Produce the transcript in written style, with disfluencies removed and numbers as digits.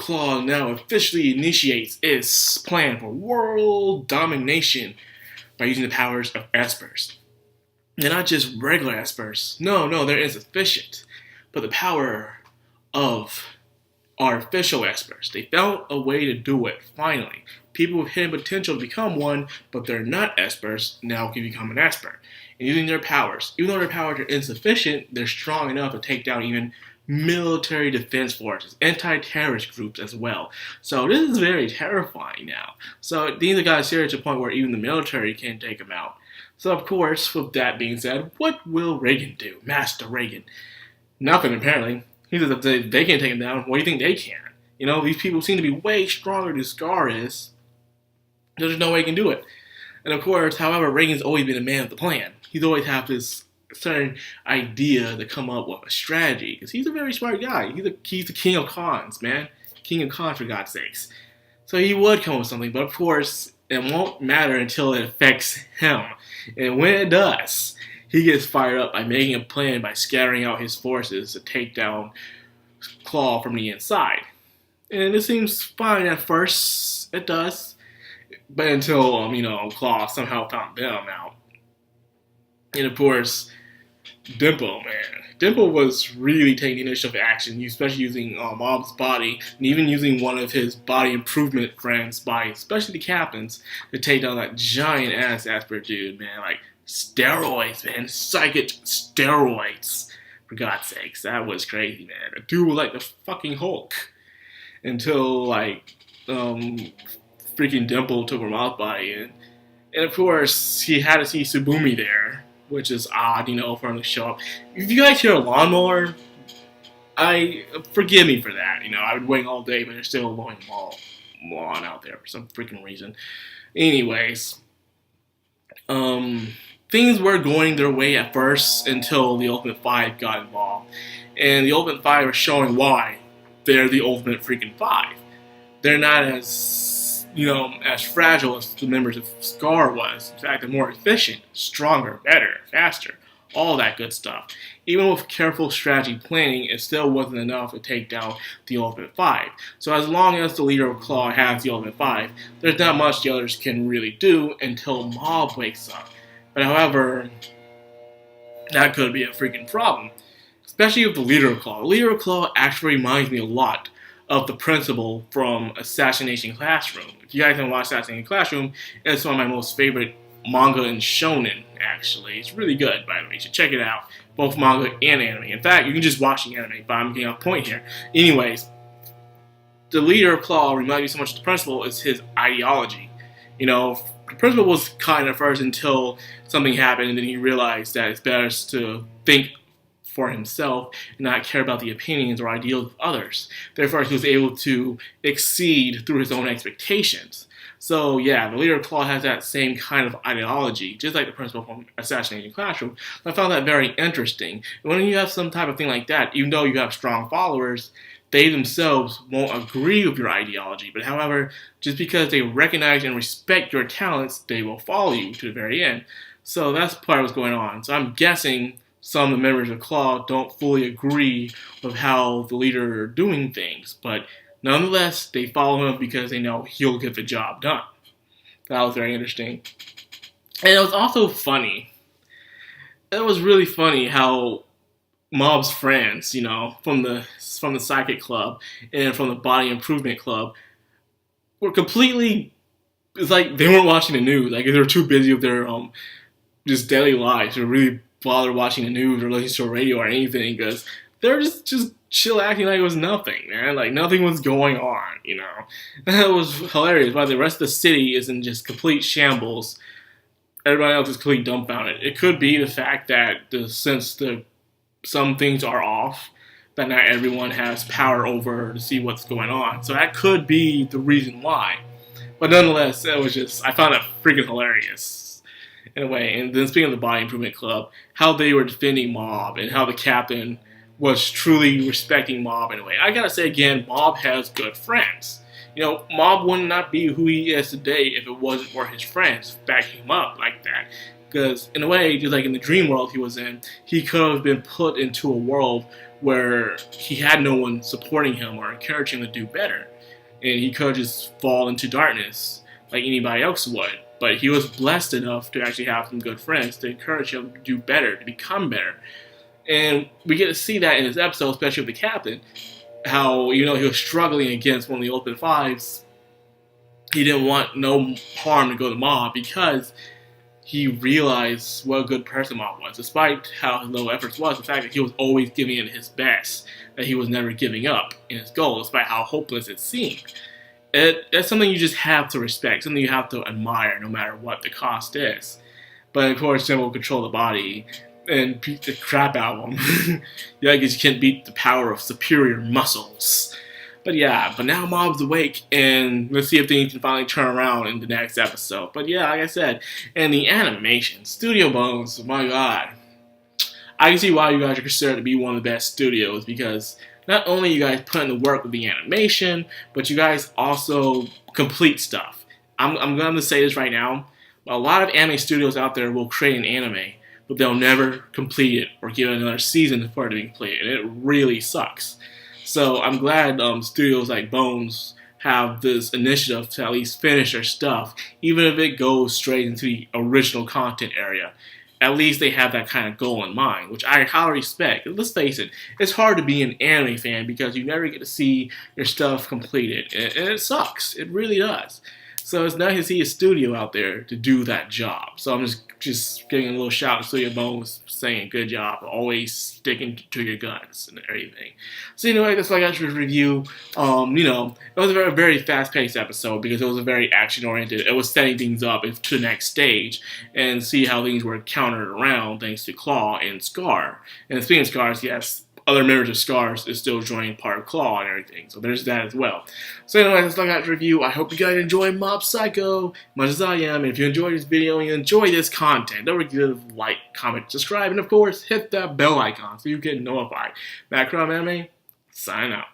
Claw now officially initiates its plan for world domination by using the powers of espers. They're not just regular espers. No, they're insufficient. But the power of artificial espers. They found a way to do it, finally. People with hidden potential to become one, but they're not espers, now can become an esper. And using their powers, even though their powers are insufficient, they're strong enough to take down even military defense forces, anti-terrorist groups as well. So this is very terrifying now. So things have got serious to the point where even the military can't take them out. So of course, with that being said, what will Reagan do? Master Reagan. Nothing, apparently. He says if they can't take him down, what do you think they can? You know, these people seem to be way stronger than Scar is. There's no way he can do it. And of course, however, Reagan's always been a man of the plan. He's always had this certain idea to come up with a strategy. Because he's a very smart guy. He's the king of cons, man. King of cons, for God's sakes. So he would come up with something, but of course, it won't matter until it affects him. And when it does, he gets fired up by making a plan by scattering out his forces to take down Claw from the inside. And it seems fine at first, it does. But until, Claw somehow found them out. And of course, Dimple, man. Dimple was really taking initiative action, especially using Mob's body, and even using one of his body improvement friends, especially the captains, to take down that giant-ass Asper dude, man. Like, steroids, man. Psychic steroids. For God's sakes, that was crazy, man. The dude was like the fucking Hulk. Until, freaking Dimple took her mouth body in. And of course, he had to see Tsubumi there, which is odd, for him to show up. If you guys hear a lawnmower, forgive me for that. I've been waiting all day, but there's still a lawn out there for some freaking reason. Anyways, things were going their way at first until the Ultimate 5 got involved. And the Ultimate 5 are showing why they're the Ultimate freaking 5. They're not as fragile as the members of Scar was. In fact, they're more efficient, stronger, better, faster, all that good stuff. Even with careful strategy planning, it still wasn't enough to take down the Ultimate 5. So as long as the leader of Claw has the Ultimate 5, there's not much the others can really do until Mob wakes up. But however, that could be a freaking problem. Especially with the leader of Claw. The leader of Claw actually reminds me a lot of the principal from Assassination Classroom. If you guys haven't watched Assassination Classroom, it's one of my most favorite manga and shonen, actually. It's really good, by the way. You should check it out. Both manga and anime. In fact, you can just watch the anime, but I'm getting off point here. Anyways, the leader of Claw reminds me so much of the principal is his ideology. The principal was kind at first until something happened, and then he realized that it's better to think for himself and not care about the opinions or ideals of others. Therefore, he was able to exceed through his own expectations. So yeah, the leader of Claw has that same kind of ideology, just like the principal from Assassination Classroom. I found that very interesting. And when you have some type of thing like that, even though you have strong followers, they themselves won't agree with your ideology. But however, just because they recognize and respect your talents, they will follow you to the very end. So that's part of what's going on. So I'm guessing some of the members of Claw don't fully agree with how the leader are doing things, but nonetheless, they follow him because they know he'll get the job done. That was very interesting. And it was also funny. It was really funny how Mob's friends, from the Psychic Club and from the Body Improvement Club, were completely, it's like they weren't watching the news. Like they were too busy with their just daily lives to really bother watching the news or listening to the radio or anything, because they're just chill acting like it was nothing, man. Like nothing was going on, That was hilarious. While the rest of the city is in just complete shambles, everybody else is completely dumbfounded. It could be the fact that since some things are off, that not everyone has power over to see what's going on. So that could be the reason why. But nonetheless, I found it freaking hilarious. In a way. And then speaking of the Body Improvement Club, how they were defending Mob and how the captain was truly respecting Mob in a way. I gotta say again, Mob has good friends. Mob would not be who he is today if it wasn't for his friends backing him up like that. Because in a way, just like in the dream world he was in, he could have been put into a world where he had no one supporting him or encouraging him to do better, and he could just fall into darkness like anybody else would. But he was blessed enough to actually have some good friends to encourage him to do better, to become better. And we get to see that in this episode, especially with the captain, how, he was struggling against one of the Ultimate Fives. He didn't want no harm to go to Mob because he realized what a good person Mob was. Despite how his low efforts was, the fact that he was always giving it his best, that he was never giving up in his goal, despite how hopeless it seemed. It's something you just have to respect, something you have to admire no matter what the cost is. But of course, Jim will control the body and beat the crap out of him. I guess you can't beat the power of superior muscles. But now Mob's awake, and let's see if things can finally turn around in the next episode. But yeah, like I said, and the animation, Studio Bones, my god. I can see why you guys are considered to be one of the best studios, because not only you guys put in the work with the animation, but you guys also complete stuff. I'm going to say this right now, a lot of anime studios out there will create an anime, but they'll never complete it or give it another season for it to be completed, and it really sucks. So I'm glad studios like Bones have this initiative to at least finish their stuff, even if it goes straight into the original content area. At least they have that kind of goal in mind, which I highly respect. Let's face it, it's hard to be an anime fan because you never get to see your stuff completed, and it sucks. It really does. So it's nice to see a studio out there to do that job. So I'm just giving a little shout out to Studio Bones, saying good job, always sticking to your guns and everything. So anyway, that's what I got to review. It was a very, very fast-paced episode because it was a very action-oriented. It was setting things up to the next stage and see how things were countered around thanks to Claw and Scar. And speaking of Scars, yes, other members of Scars is still joining part of Claw and everything. So there's that as well. So anyway, that's all I got to review. I hope you guys enjoy Mob Psycho much as I am. And if you enjoyed this video and you enjoy this content, don't forget to like, comment, subscribe, and of course, hit that bell icon so you get notified. Madcrownxox, sign out.